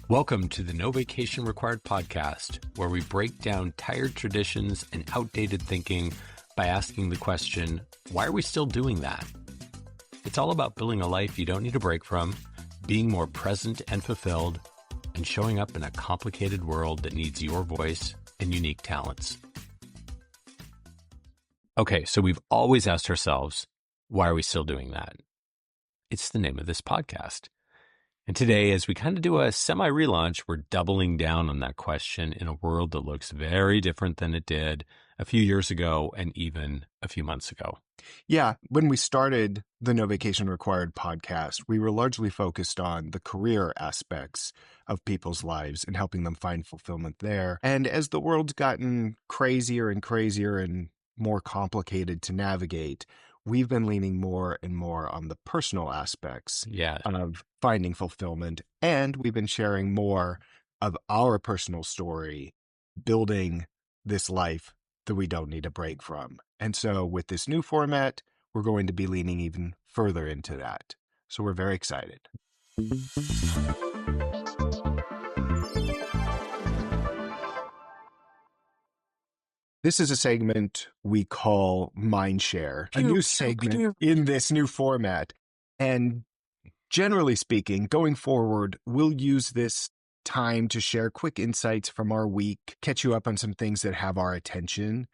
Welcome to the No Vacation Required podcast, where we break down tired traditions and outdated thinking by asking the question, why are we still doing that? It's all about building a life you don't need a break from, being more present and fulfilled, and showing up in a complicated world that needs your voice and unique talents. Okay, so we've always asked ourselves, why are we still doing that? It's the name of this podcast. And today, as we kind of do a semi-relaunch, we're doubling down on that question in a world that looks very different than it did a few years ago and even a few months ago. Yeah, when we started the No Vacation Required podcast, we were largely focused on the career aspects of people's lives and helping them find fulfillment there. And as the world's gotten crazier and more complicated to navigate, we've been leaning more and more on the personal aspects of finding fulfillment. And we've been sharing more of our personal story, building this life that we don't need a break from. And so with this new format, we're going to be leaning even further into that. So we're very excited. This is a segment we call Mindshare, a new segment in this new format. And generally speaking, going forward, we'll use this time to share quick insights from our week, catch you up on some things that have our attention.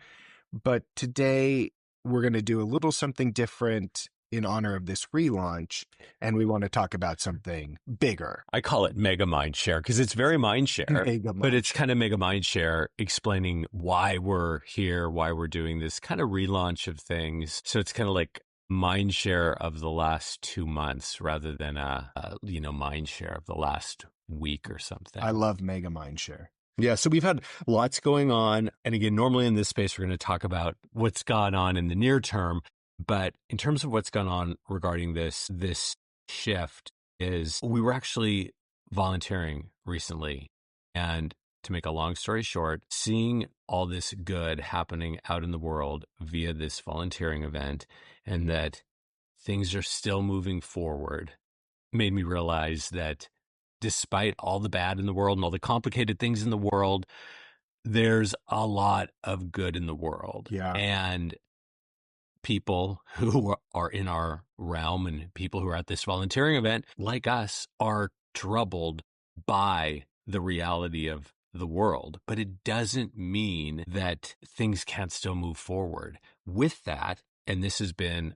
But today, we're going to do a little something different in honor of this relaunch, and we want to talk about something bigger. I call it Mega Mindshare because it's very Mindshare, but it's kind of Mega Mindshare explaining why we're here, why we're doing this kind of relaunch of things. So it's kind of like Mindshare of the last 2 months rather than Mindshare of the last week or something. I love Mega Mindshare. Yeah, so we've had lots going on. And again, normally in this space, we're going to talk about what's gone on in the near term. But in terms of what's gone on regarding this shift is we were actually volunteering recently. And to make a long story short, seeing all this good happening out in the world via this volunteering event and that things are still moving forward made me realize that despite all the bad in the world and all the complicated things in the world, there's a lot of good in the world. Yeah. And people who are in our realm and people who are at this volunteering event, like us, are troubled by the reality of the world. But it doesn't mean that things can't still move forward. With that, and this has been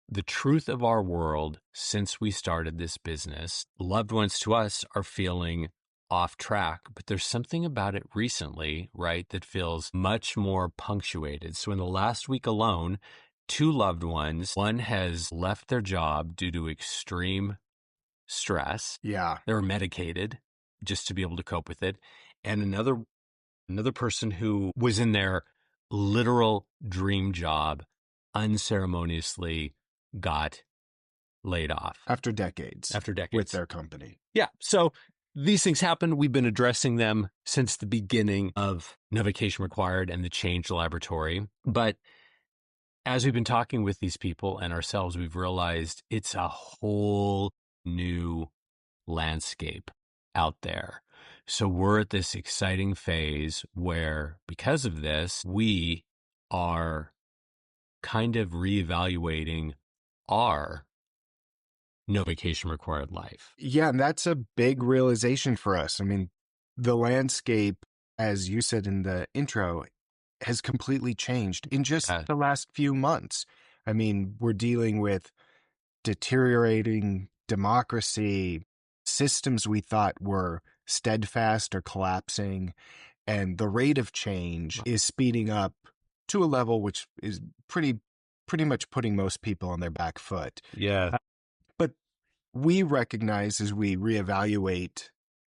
the truth of our world since we started this business, loved ones to us are feeling off track, but there's something about it recently, right, that feels much more punctuated. So in the last week alone, 2 loved ones, one has left their job due to extreme stress. Yeah. They were medicated just to be able to cope with it. And another person who was in their literal dream job unceremoniously got laid off. After decades. With their company. Yeah. So these things happen. We've been addressing them since the beginning of No Vacation Required and the Change Laboratory. But as we've been talking with these people and ourselves, we've realized it's a whole new landscape out there. So we're at this exciting phase where, because of this, we are kind of reevaluating our No Vacation Required life. Yeah, and that's a big realization for us. I mean, the landscape, as you said in the intro, has completely changed in just the last few months. I mean, we're dealing with deteriorating democracy, systems we thought were steadfast are collapsing, and the rate of change is speeding up to a level which is pretty much putting most people on their back foot. Yeah. But we recognize as we reevaluate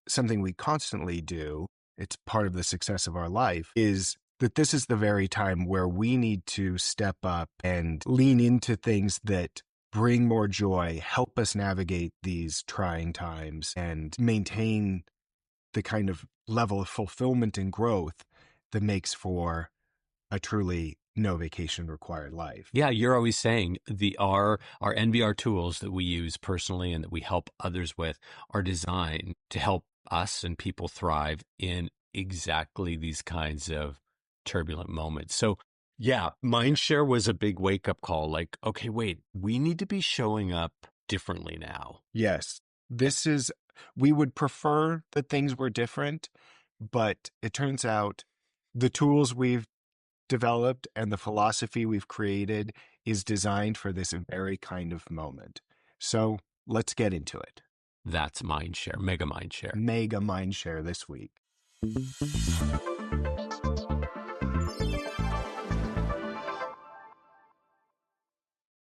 something we constantly do, it's part of the success of our life, is that this is the very time where we need to step up and lean into things that bring more joy, help us navigate these trying times, and maintain the kind of level of fulfillment and growth that makes for a truly no vacation required life. Yeah, you're always saying our NVR tools that we use personally and that we help others with are designed to help us and people thrive in exactly these kinds of turbulent moments. So yeah, Mindshare was a big wake up call. Like, okay, wait, we need to be showing up differently now. Yes, we would prefer that things were different, but it turns out the tools we've developed and the philosophy we've created is designed for this very kind of moment. So let's get into it. That's Mindshare, mega Mindshare. Mega Mindshare this week.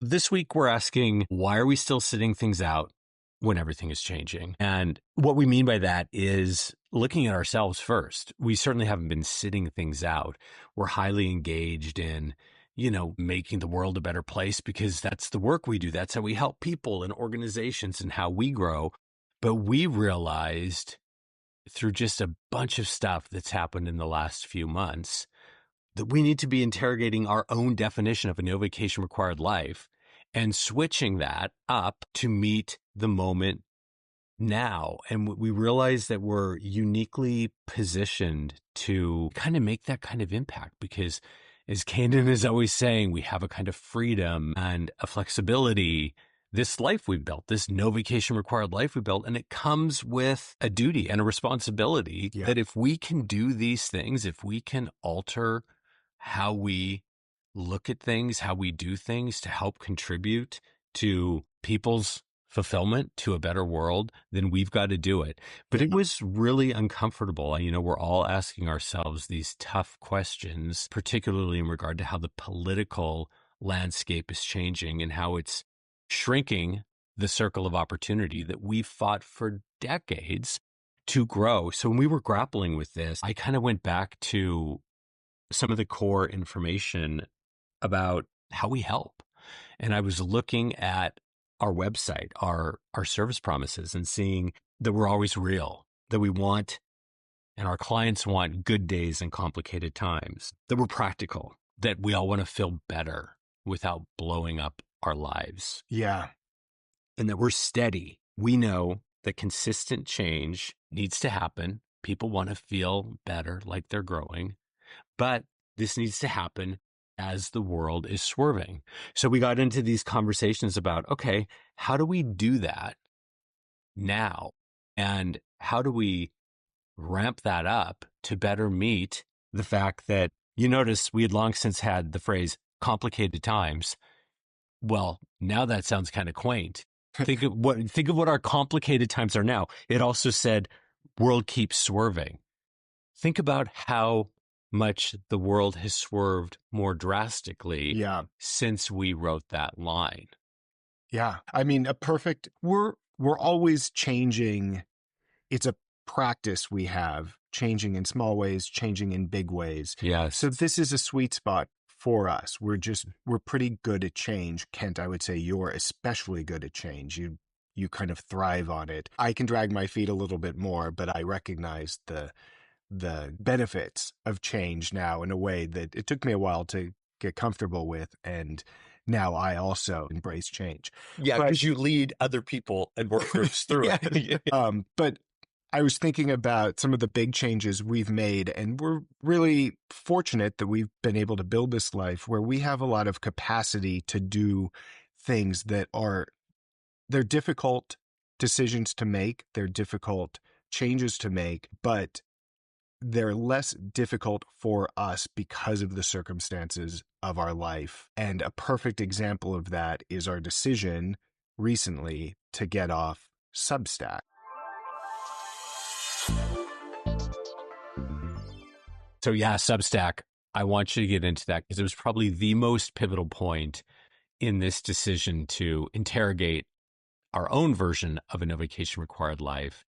This week, we're asking, why are we still sitting things out when everything is changing? And what we mean by that is looking at ourselves first. We certainly haven't been sitting things out. We're highly engaged in, making the world a better place because that's the work we do. That's how we help people and organizations and how we grow. But we realized through just a bunch of stuff that's happened in the last few months that we need to be interrogating our own definition of a no vacation required life and switching that up to meet the moment now. And we realize that we're uniquely positioned to kind of make that kind of impact because, as Caanan is always saying, we have a kind of freedom and a flexibility. This life we've built, this no vacation required life we built, and it comes with a duty and a responsibility that if we can do these things, if we can alter how we look at things, how we do things to help contribute to people's fulfillment, to a better world, then we've got to do it. But it was really uncomfortable. We're all asking ourselves these tough questions, particularly in regard to how the political landscape is changing and how it's shrinking the circle of opportunity that we've fought for decades to grow. So when we were grappling with this, I kind of went back to some of the core information about how we help. And I was looking at our website, our service promises, and seeing that we're always real, that we want, and our clients want, good days and complicated times, that we're practical, that we all want to feel better without blowing up our lives. Yeah. And that we're steady. We know that consistent change needs to happen. People want to feel better, like they're growing. But this needs to happen as the world is swerving. So we got into these conversations about, okay, how do we do that now? And how do we ramp that up to better meet the fact that, you notice we had long since had the phrase complicated times. Well, now that sounds kind of quaint. Think of what our complicated times are now. It also said world keeps swerving. Think about how much the world has swerved more drastically since we wrote that line. Yeah. I mean, we're always changing. It's a practice we have, changing in small ways, changing in big ways. Yes. So this is a sweet spot for us. We're pretty good at change. Kent, I would say you're especially good at change. You kind of thrive on it. I can drag my feet a little bit more, but I recognize the benefits of change now in a way that it took me a while to get comfortable with. And now I also embrace change. Yeah, because you lead other people and work groups through it. But I was thinking about some of the big changes we've made, and we're really fortunate that we've been able to build this life where we have a lot of capacity to do things that they're difficult decisions to make, they're difficult changes to make, but they're less difficult for us because of the circumstances of our life. And a perfect example of that is our decision recently to get off Substack. So yeah, Substack, I want you to get into that because it was probably the most pivotal point in this decision to interrogate our own version of a no vacation required life.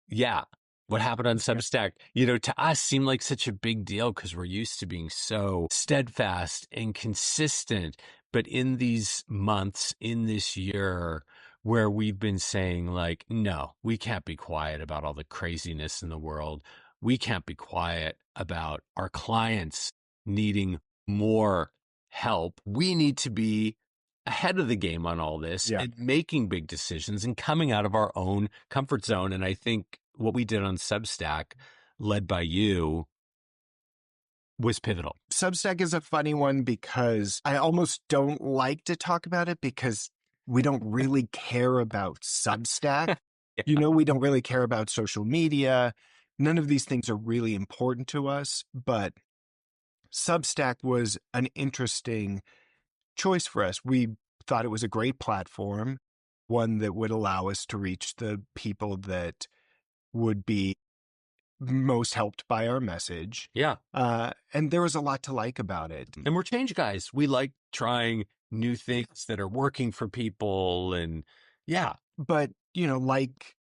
Yeah. What happened on Substack, to us seemed like such a big deal because we're used to being so steadfast and consistent. But in these months, in this year, where we've been saying like, no, we can't be quiet about all the craziness in the world. We can't be quiet about our clients needing more help. We need to be ahead of the game on all this Yeah. and making big decisions and coming out of our own comfort zone. And I think what we did on Substack, led by you, was pivotal. Substack is a funny one because I almost don't like to talk about it because we don't really care about Substack. Yeah. We don't really care about social media. None of these things are really important to us, but Substack was an interesting choice for us. We thought it was a great platform, one that would allow us to reach the people that would be most helped by our message. Yeah. And there was a lot to like about it. And we're change guys. We like trying new things that are working for people. And yeah. But, like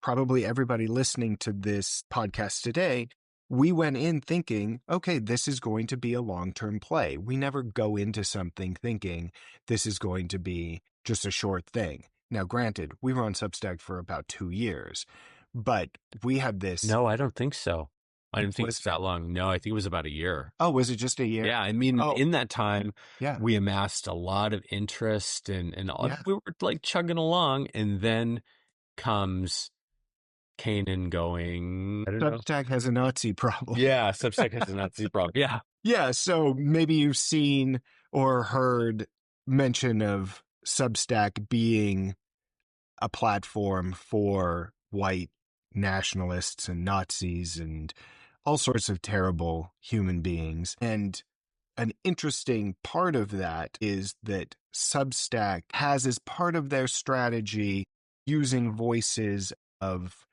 probably everybody listening to this podcast today, we went in thinking, okay, this is going to be a long-term play. We never go into something thinking this is going to be just a short thing. Now, granted, we were on Substack for about 2 years, but we had this. No, I don't think so. I didn't think Was- it's that long. No, I think it was about a year. Oh, was it just a year? Yeah. I mean, Oh. in that time, Yeah. we amassed a lot of interest and Yeah. we were like chugging along. And then comes Caanan going, I don't know. Substack has a Nazi problem. Yeah, Substack has a Nazi problem. Yeah. Yeah, so maybe you've seen or heard mention of Substack being a platform for white nationalists and Nazis and all sorts of terrible human beings. And an interesting part of that is that Substack has, as part of their strategy, using voices of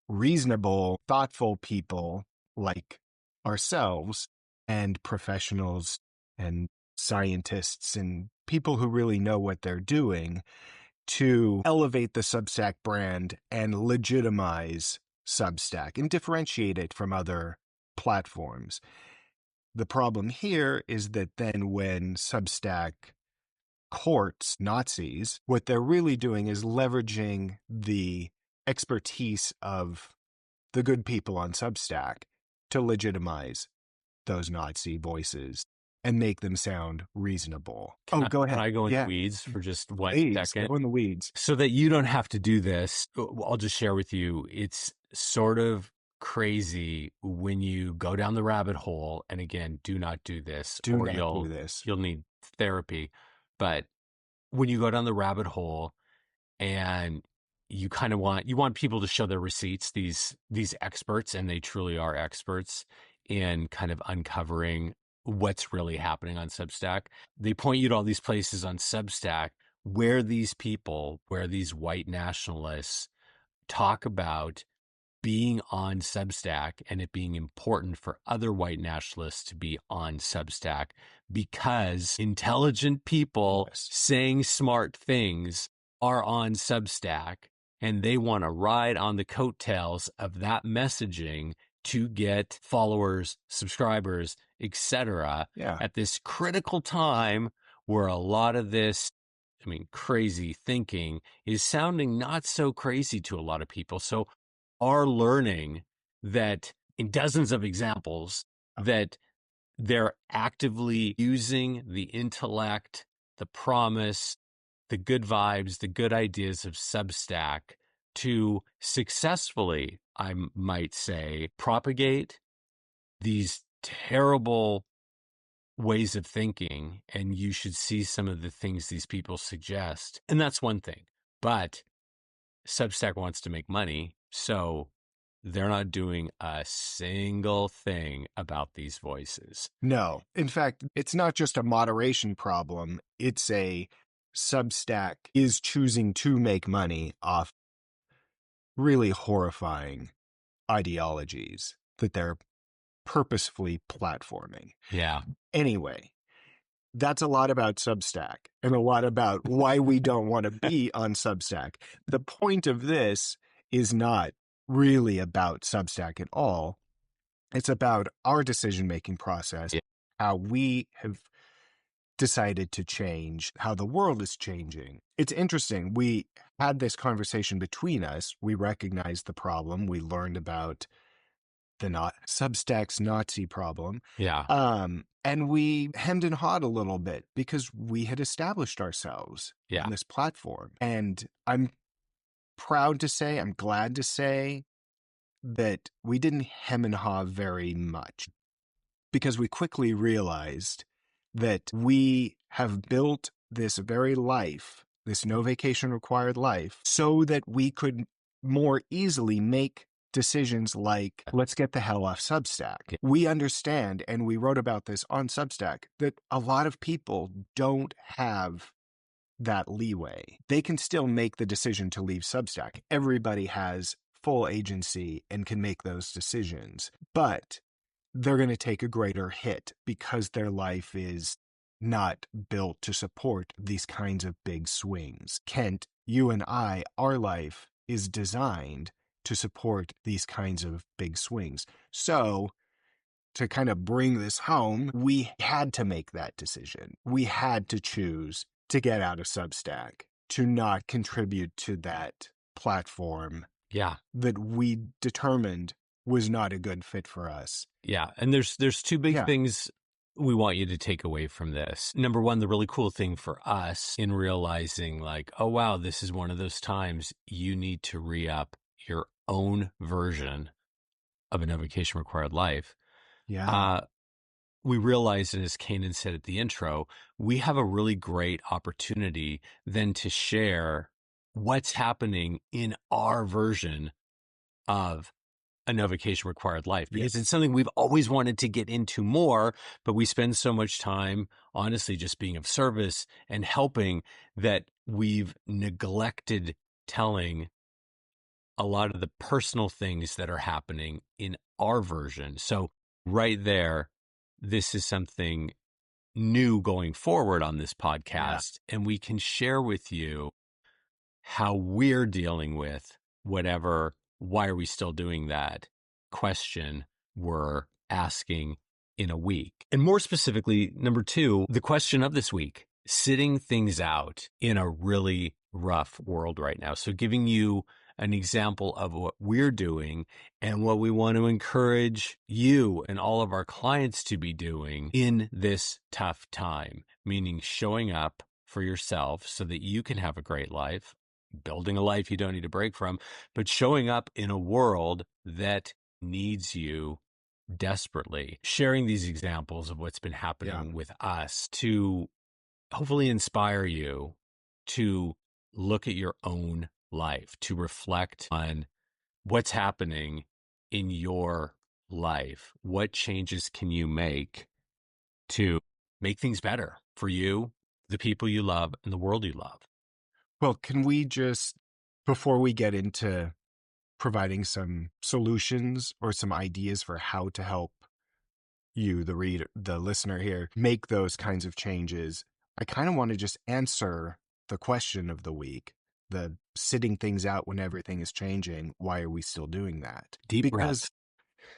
reasonable, thoughtful people like ourselves and professionals and scientists and people who really know what they're doing to elevate the Substack brand and legitimize Substack and differentiate it from other platforms. The problem here is that then when Substack courts Nazis, what they're really doing is leveraging the expertise of the good people on Substack to legitimize those Nazi voices and make them sound reasonable. Go ahead. Can I go in Yeah. weeds for just 1 Please, second? go in the weeds. So that you don't have to do this, I'll just share with you. It's sort of crazy when you go down the rabbit hole. And again, do not do this, Do not do this. You'll need therapy. But when you go down the rabbit hole and you kind of want people to show their receipts, these experts, and they truly are experts in kind of uncovering what's really happening on Substack. They point you to all these places on Substack where these white nationalists talk about being on Substack and it being important for other white nationalists to be on Substack because intelligent people saying smart things are on Substack and they want to ride on the coattails of that messaging to get followers, subscribers, etc. Yeah. At this critical time where a lot of this, crazy thinking is sounding not so crazy to a lot of people. So are learning that in dozens of examples that they're actively using the intellect, the promise, the good vibes, the good ideas of Substack to successfully, I might say, propagate these terrible ways of thinking. And you should see some of the things these people suggest. And that's one thing. But Substack wants to make money, so they're not doing a single thing about these voices. No. In fact, it's not just a moderation problem. It's a Substack is choosing to make money off really horrifying ideologies that they're purposefully platforming. Yeah. Anyway, that's a lot about Substack and a lot about why we don't want to be on Substack. The point of this is not really about Substack at all. It's about our decision-making process, how we have decided to change, how the world is changing. It's interesting. We had this conversation between us. We recognized the problem. We learned about Substack's Nazi problem. Yeah. And we hemmed and hawed a little bit because we had established ourselves Yeah. on this platform. And I'm proud to say, I'm glad to say that we didn't hem and haw very much, because we quickly realized that we have built this very life, this no vacation required life, so that we could more easily make decisions like, let's get the hell off Substack. Yeah. We understand, and we wrote about this on Substack, that a lot of people don't have that leeway. They can still make the decision to leave Substack. Everybody has full agency and can make those decisions, but they're going to take a greater hit because their life is not built to support these kinds of big swings. Kent, you and I, our life is designed to support these kinds of big swings. So, to kind of bring this home, we had to make that decision. We had to choose to get out of Substack, to not contribute to that platform Yeah. that we determined was not a good fit for us. Yeah. And there's two big Yeah. things we want you to take away from this. Number one, the really cool thing for us in realizing like, oh, wow, this is one of those times you need to re-up your own version of a no vacation required life. Yeah. We realized, and as Caanan said at the intro, we have a really great opportunity then to share what's happening in our version of a no vacation required life, because Yes. it's something we've always wanted to get into more, but we spend so much time, honestly, just being of service and helping that we've neglected telling a lot of the personal things that are happening in our version. So right there, this is something new going forward on this podcast, and we can share with you how we're dealing with whatever, why are we still doing that question we're asking in a week. And more specifically, number two, the question of this week, sitting things out in a really rough world right now. So giving you an example of what we're doing and what we want to encourage you and all of our clients to be doing in this tough time, meaning showing up for yourself so that you can have a great life, building a life you don't need a break from, but showing up in a world that needs you desperately. Sharing these examples of what's been happening with us to hopefully inspire you to look at your own life, to reflect on what's happening in your life. What changes can you make to make things better for you, the people you love, and the world you love? Well, can we just, before we get into providing some solutions or some ideas for how to help you, the reader, the listener here, make those kinds of changes, I kind of want to just answer the question of the week, the sitting things out when everything is changing. Why are we still doing that? Deep breaths.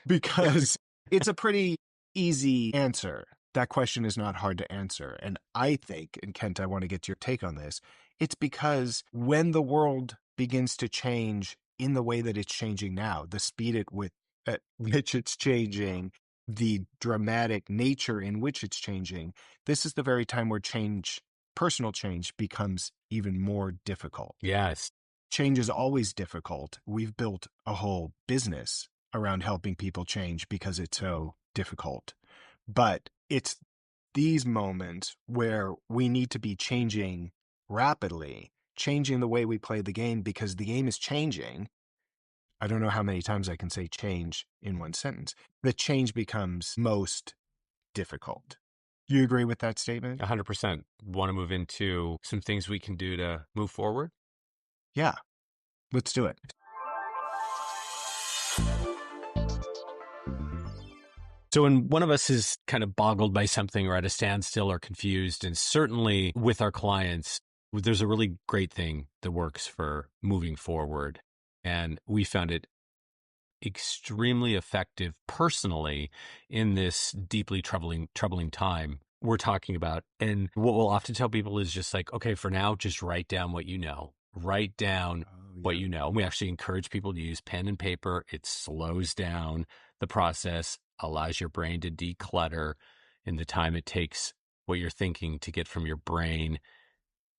Because it's a pretty easy answer. That question is not hard to answer. And I think, and Kent, I want to get your take on this, it's because when the world begins to change in the way that it's changing now, the speed at which it's changing, the dramatic nature in which it's changing, this is the very time where personal change becomes even more difficult. Yes. Change is always difficult. We've built a whole business around helping people change because it's so difficult. But it's these moments where we need to be changing rapidly, changing the way we play the game because the game is changing. I don't know how many times I can say change in one sentence. The change becomes most difficult. Do you agree with that statement? 100%. Want to move into some things we can do to move forward? Yeah, let's do it. So when one of us is kind of boggled by something or at a standstill or confused, and certainly with our clients, there's a really great thing that works for moving forward. And we found it extremely effective personally in this deeply troubling time we're talking about. And what we'll often tell people is just like, okay, for now, just write down what you know. Write down what you know. We actually encourage people to use pen and paper. It slows down the process, allows your brain to declutter in the time it takes what you're thinking to get from your brain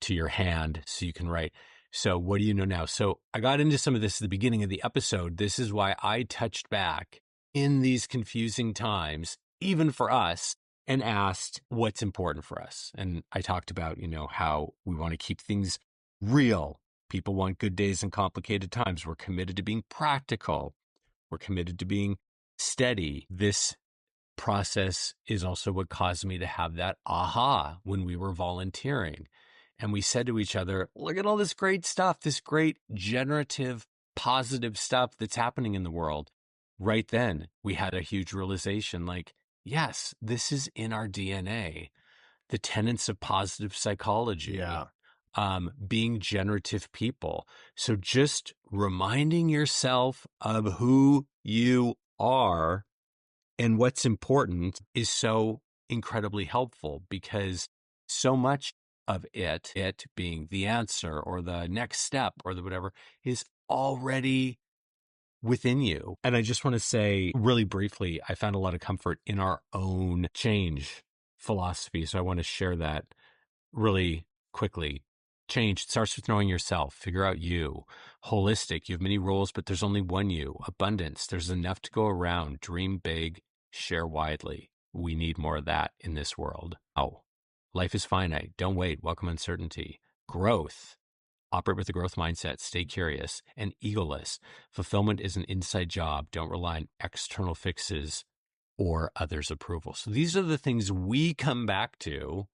to your hand so you can write. So what do you know now? So I got into some of this at the beginning of the episode. This is why I touched back in these confusing times, even for us, and asked what's important for us. And I talked about, how we want to keep things real. People want good days and complicated times. We're committed to being practical. We're committed to being steady. This process is also what caused me to have that aha when we were volunteering. And we said to each other, look at all this great stuff, this great generative, positive stuff that's happening in the world. Right then, we had a huge realization like, yes, this is in our DNA. The tenets of positive psychology, being generative people. So just reminding yourself of who you are and what's important is so incredibly helpful, because so much of it being the answer or the next step or the whatever, is already within you. And I just want to say really briefly, I found a lot of comfort in our own change philosophy. So I want to share that really quickly. Change starts with knowing yourself. Figure out you. Holistic. You have many roles, but there's only one you. Abundance. There's enough to go around. Dream big. Share widely. We need more of that in this world. Oh, life is finite. Don't wait. Welcome uncertainty. Growth. Operate with a growth mindset. Stay curious and egoless. Fulfillment is an inside job. Don't rely on external fixes or others' approval. So these are the things we come back to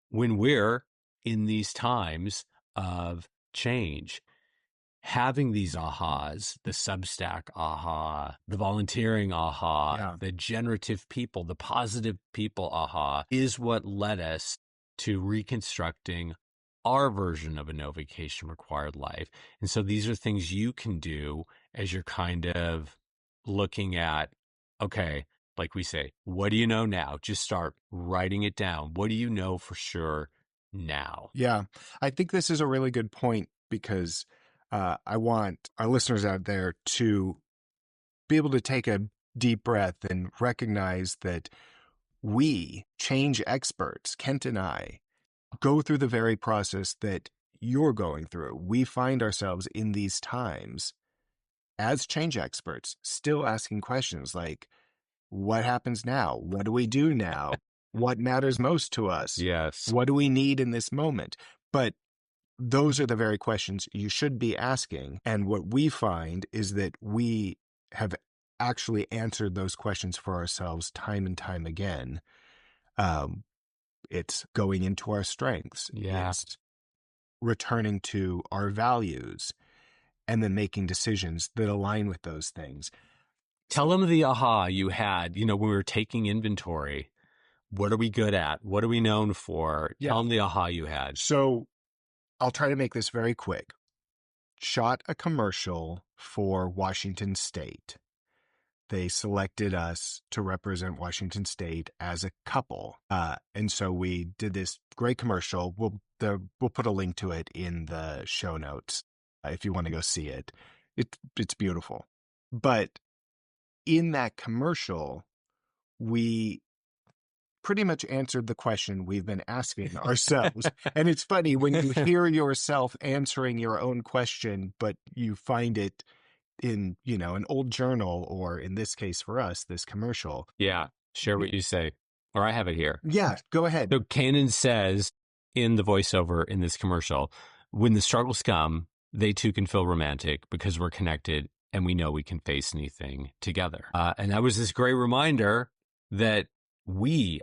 when we're in these times of change. Having these ahas, the Substack aha, the volunteering aha, the generative people, the positive people aha, is what led us to reconstructing our version of a no vacation required life. And so these are things you can do as you're kind of looking at, okay, like we say, what do you know now? Just start writing it down. What do you know for sure now? Yeah, I think this is a really good point, because I want our listeners out there to be able to take a deep breath and recognize that we, change experts, Kent and I, go through the very process that you're going through. We find ourselves in these times as change experts, still asking questions like, what happens now? What do we do now? What matters most to us? Yes. What do we need in this moment? But those are the very questions you should be asking. And what we find is that we have actually answered those questions for ourselves time and time again. It's going into our strengths. Yeah. It's returning to our values and then making decisions that align with those things. Tell them the aha you had, when we were taking inventory. What are we good at? What are we known for? Tell them the aha you had. So I'll try to make this very quick. Shot a commercial for Washington State. They selected us to represent Washington State as a couple. And so we did this great commercial. We'll put a link to it in the show notes if you want to go see it. It's beautiful. But in that commercial, we pretty much answered the question we've been asking ourselves. And it's funny when you hear yourself answering your own question, but you find it in, an old journal, or in this case for us, this commercial. Yeah. Share what you say. Or I have it here. Yeah, go ahead. So Caanan says in the voiceover in this commercial, when the struggles come, they too can feel romantic because we're connected and we know we can face anything together. And that was this great reminder that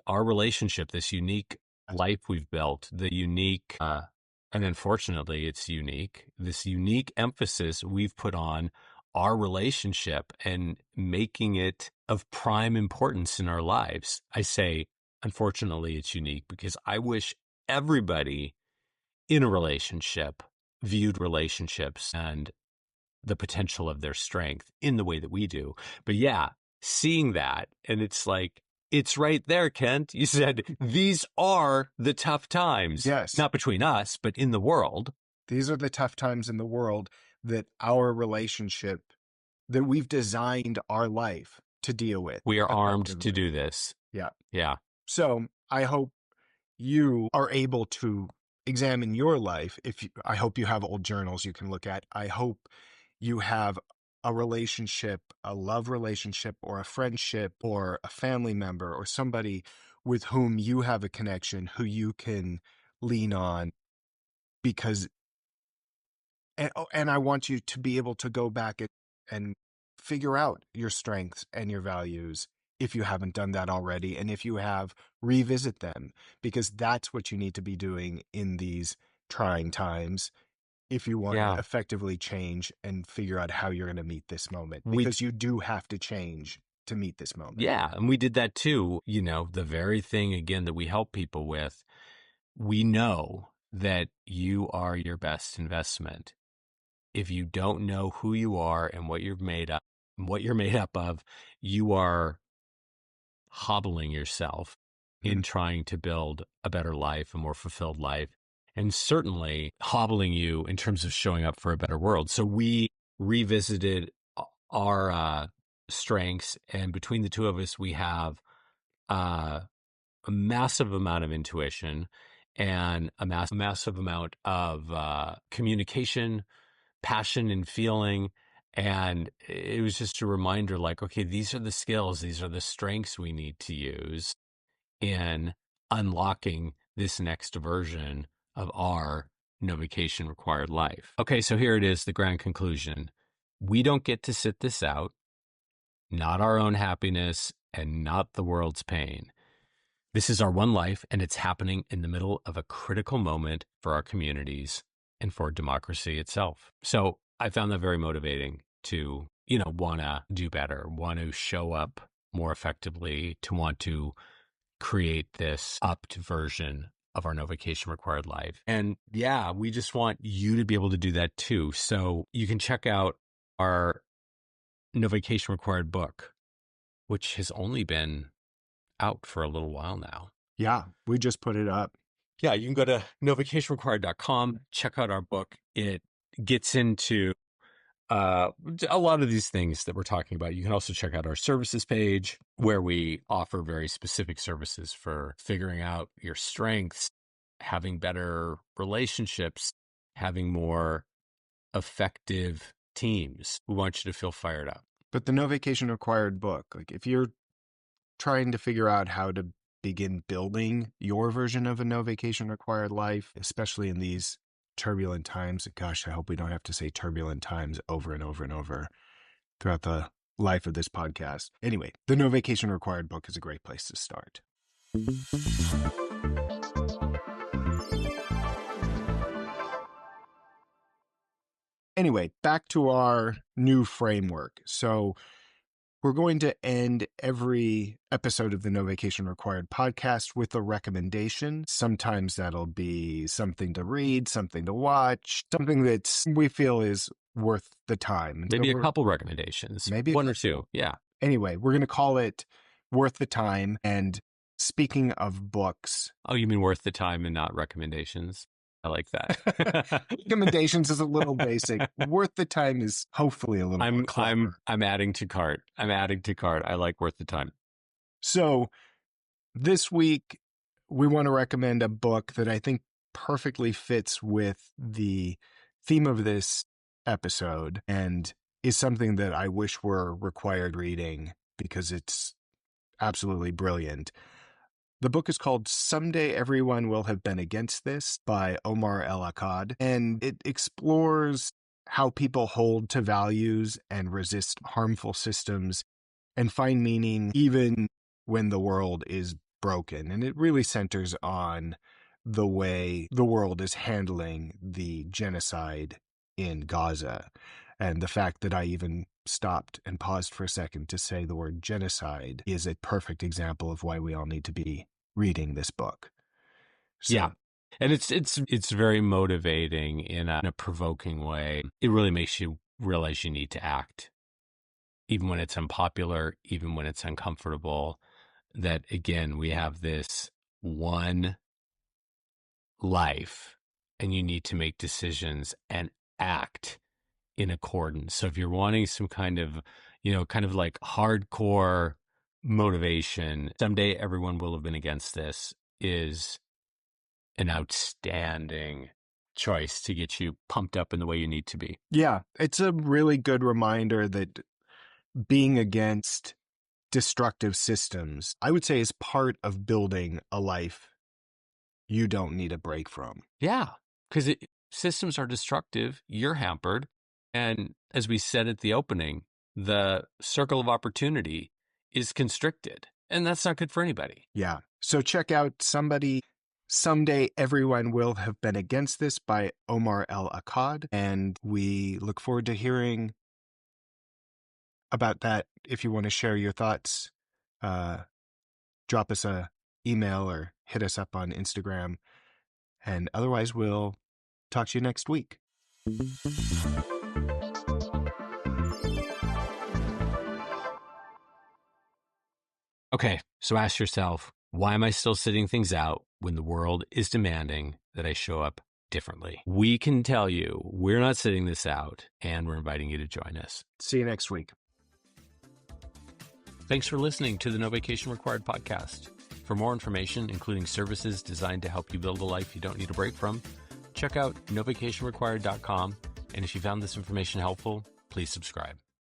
our relationship, this unique life we've built, the unique, and unfortunately it's unique, this unique emphasis we've put on our relationship and making it of prime importance in our lives. I say, unfortunately, it's unique because I wish everybody in a relationship viewed relationships and the potential of their strength in the way that we do. But yeah, seeing that, and it's like, it's right there, Kent. You said, these are the tough times. Yes. Not between us, but in the world. These are the tough times in the world. that our relationship, that we've designed our life to deal with. We are armed to effectively. do this. Yeah. Yeah. So I hope you are able to examine your life. I hope you have old journals you can look at. I hope you have a relationship, a love relationship, or a friendship, or a family member, or somebody with whom you have a connection, who you can lean on, because and I want you to be able to go back and figure out your strengths and your values if you haven't done that already. And if you have, revisit them, because that's what you need to be doing in these trying times if you want to Yeah. effectively change and figure out how you're going to meet this moment, We because you do have to change to meet this moment. Yeah, and we did that too. You know, the very thing again that we help people with. We know that you are your best investment. If you don't know who you are and what you're made up of, you are hobbling yourself in trying to build a better life, a more fulfilled life, and certainly hobbling you in terms of showing up for a better world. So we revisited our strengths, and between the two of us, we have a massive amount of intuition and a massive amount of communication, passion, and feeling. And it was just a reminder, like, okay, these are the skills, these are the strengths we need to use in unlocking this next version of our no vacation required life. Okay, so here it is, the grand conclusion. We don't get to sit this out, not our own happiness and not the world's pain. This is our one life, and it's happening in the middle of a critical moment for our communities and for democracy itself. So I found that very motivating to, want to do better, want to show up more effectively, to want to create this upped version of our no vacation required life. And yeah, we just want you to be able to do that too. So you can check out our no vacation required book, which has only been out for a little while now. Yeah, we just put it up. Yeah, you can go to novacationrequired.com, check out our book. It gets into a lot of these things that we're talking about. You can also check out our services page, where we offer very specific services for figuring out your strengths, having better relationships, having more effective teams. We want you to feel fired up. But the No Vacation Required book, like if you're trying to figure out how to begin building your version of a no vacation required life, especially in these turbulent times. Gosh, I hope we don't have to say turbulent times over and over and over throughout the life of this podcast. Anyway, the No Vacation Required book is a great place to start. Anyway, back to our new framework. So we're going to end every episode of the No Vacation Required podcast with a recommendation. Sometimes that'll be something to read, something to watch, something that we feel is worth the time. And Maybe so a couple recommendations, maybe one or two. Yeah. Anyway, we're going to call it Worth the Time. And speaking of books, Oh, you mean worth the time and not recommendations? I like that. recommendations is a little basic. Worth the Time is hopefully a little more clever. I'm adding to cart. I like worth the time. So this week, we want to recommend a book that I think perfectly fits with the theme of this episode and is something that I wish were required reading because it's absolutely brilliant. The book is called Someday Everyone Will Have Been Against This by Omar El-Akkad, and it explores how people hold to values and resist harmful systems and find meaning even when the world is broken. And it really centers on the way the world is handling the genocide in Gaza. And the fact that I even stopped and paused for a second to say the word genocide is a perfect example of why we all need to be reading this book. So, Yeah. And it's very motivating in a provoking way. It really makes you realize you need to act, even when it's unpopular, even when it's uncomfortable. That again, we have this one life, and you need to make decisions and act in accordance. So if you're wanting some kind of, kind of like hardcore motivation, someday everyone will have been against this is an outstanding choice to get you pumped up in the way you need to be. Yeah, it's a really good reminder that being against destructive systems, I would say, is part of building a life you don't need a break from. Yeah, because systems are destructive, you're hampered. And as we said at the opening, the circle of opportunity is constricted. And that's not good for anybody. Yeah. So check out Someday Everyone Will Have Been Against This by Omar El-Akkad. And we look forward to hearing about that. If you want to share your thoughts, drop us a email or hit us up on Instagram. And otherwise, we'll talk to you next week. Okay, so ask yourself, why am I still sitting things out when the world is demanding that I show up differently? We can tell you we're not sitting this out, and we're inviting you to join us. See you next week. Thanks for listening to the No Vacation Required podcast. For more information, including services designed to help you build a life you don't need a break from, check out novacationrequired.com. And if you found this information helpful, please subscribe.